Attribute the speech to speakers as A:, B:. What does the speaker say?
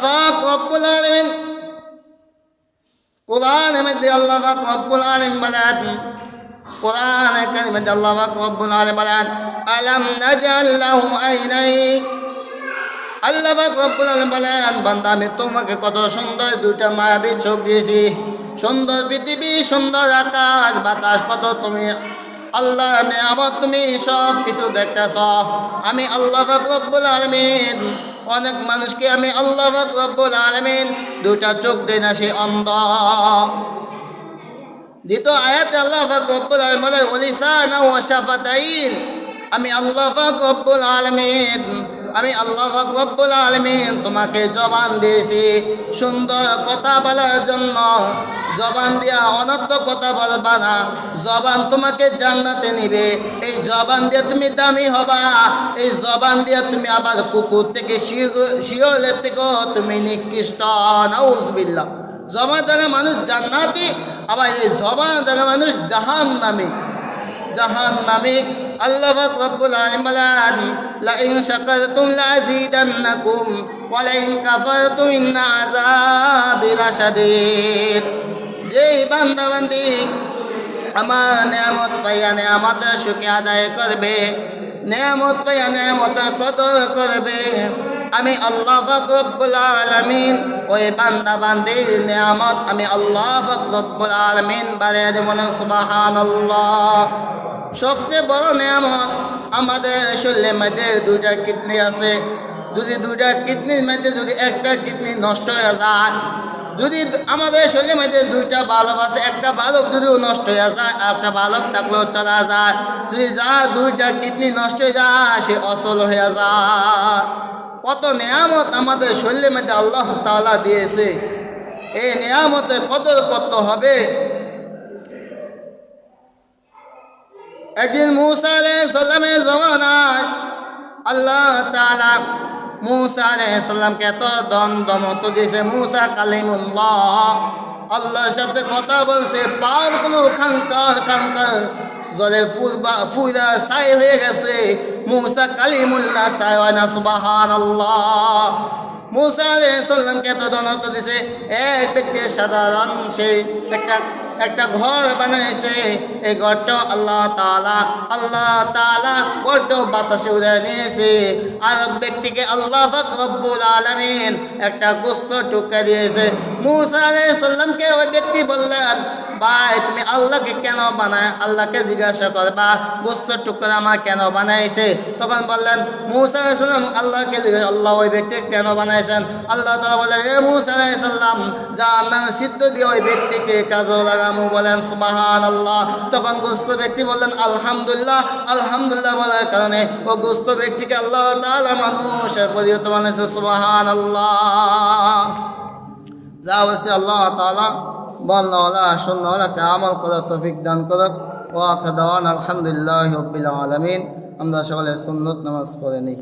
A: পাক রব্বুল আলামিন কোরআনের মধ্যে আল্লাহ পাক রব্বুল আলামিন বলেন, কোরআনের কারিমের মধ্যে আল্লাহ পাক রব্বুল আলামিন বলেন, আলাম নাজআল লাহু আইনাইন। আল্লাহ পাক রব্বুল আলামিন বলেন, বান্দা আমি তোমাকে কত সুন্দর দুইটা মায়াবী চোখ দিয়েছি, সুন্দর পৃথিবী, সুন্দর আকাশ বাতাস, কত তুমি আল্লাহ নিয়ামত, তুমি সব কিছু দেখতেছ। আমি আল্লাহ পাক রব্বুল আলামিন অনেক মানুষকে আমি আল্লাহ পাক রব্বুল আলামিন দুইটা চোখ দেই না, সে অন্ধ। দ্বিতীয় আয়াতে আল্লাহ পাক রব্বুল আলামিন বলে, ওয়ালিসানা ওয়া শাফাতাইন। আমি আল্লাহ পাক রব্বুল আলামিন তোমাকে জবান দিয়েছি সুন্দর কথা বলার জন্য। জবান দিয়া অনর্থ কথা বলবা না, জবান তোমাকে জান্নাতে নিবে। এই জবান দিয়ে তুমি দামি হবা, এই জবান দিয়ে তুমি আবার কুকুর থেকে শিওলের থেকেও তুমি নিকৃষ্ট। নাউজুবিল্লাহ। জবান দ্বারা মানুষ জান্নাতি, আবার এই জবান দ্বারা মানুষ জাহান্নামী। আল্লাহ পাক রব্বুল আলামিন বলেন, লা ইন শাকারতুম লাযীদান্নাকুম ওয়া লা ইন কাফারতুম ইন্না আযাবি লাশাদীদ। যেই বান্দা বান্দি আমার নিয়ামত পাইয়া নিয়ামতের শুকরিয়া আদায় করবে, নিয়ামত পাইয়া নিয়ামতের কদর করবে, আমি আল্লাহ পাক রব্বুল আলামিন ওই বান্দা বান্দির নিয়ামত আমি আল্লাহ পাক রব্বুল আলামিন বাড়িয়ে দেব। সুবহানাল্লাহ। সবচেয়ে বড় নিয়ামত আমাদের শরীরের মধ্যে দুইটা কিডনি আছে। যদি দুইটা কিডনির মধ্যে যদি একটা কিডনি নষ্ট হয়ে যায়, যদি আমাদের শরীরের মধ্যে দুইটা বাল্ব আছে, একটা বাল্ব যদি নষ্ট হয়ে যায় আর একটা বাল্ব থাকলেও চলা যায়। যদি দুইটা কিডনি নষ্ট হয়ে যায়, সে অচল হয়ে যায়। কত নিয়ামত আমাদের শরীরের মধ্যে আল্লাহ তাআলা দিয়েছে, এই নিয়ামতের কদর করতে হবে। একদিন মূসা আলাইহিস সালামের জমানায় আল্লাহ তাআলা মূসা আলাইহিস সালামকে এত দমত দিয়েছে। মূসা কালিমুল্লাহ, আল্লাহর সাথে কথা বলছে। পাহাড়গুলো খানকার জলে ফুরা ছাই হয়ে গেছে। মূসা কালিমুল্লাহ ছাই হয় না। সুবহানাল্লাহ। মূসা আলাইহিস সালামকে এত দমত দিয়েছে। এক ব্যক্তির সাধারণ সে একটা ঘর বানাইছে। এই ঘরটা আল্লাহ তাআলা বড় বাতাসে উড়ে নিয়েছে। আর এক ব্যক্তিকে আল্লাহ পাক রব্বুল আলামিন একটা গোস্ত টুকরা দিয়েছে। মূসা আলাইহিস সালামকে ওই ব্যক্তি বললেন, ভাই তুমি আল্লাহকে কেন বানায়, আল্লাহকে জিজ্ঞাসা করবা গোস্ত টুকরা আমার কেন বানাইছে। তখন বললেন মূসা আলাইহিস সালাম আল্লাহকে জিজ্ঞাসা, আল্লাহ ওই ব্যক্তিকে কেন বানাইছেন। আল্লাহ তাআলা বলেন, হে মূসা আলাইহিস সালাম, জাহান্নামে সিদ্ধ দিয়ে ওই ব্যক্তিকে কাজে লাগামু। বলেন সুবহানাল্লাহ। তখন গোস্ত ব্যক্তি বললেন আলহামদুলিল্লাহ বলার কারণে ও গোস্ত ব্যক্তিকে আল্লাহ তাআলা মানুষের পরিণত বানাইছে। সুবহানাল্লাহ। যা বলছে আল্লাহ তাআলা বলনা শুননাকে আমল করার তৌফিক দান করুক। ওয়া আখিরু দাওয়ানা আলহামদুলিল্লাহি রাব্বিল আলামিন। আমরা সকলে সুন্নত নামাজ পড়ে নিই।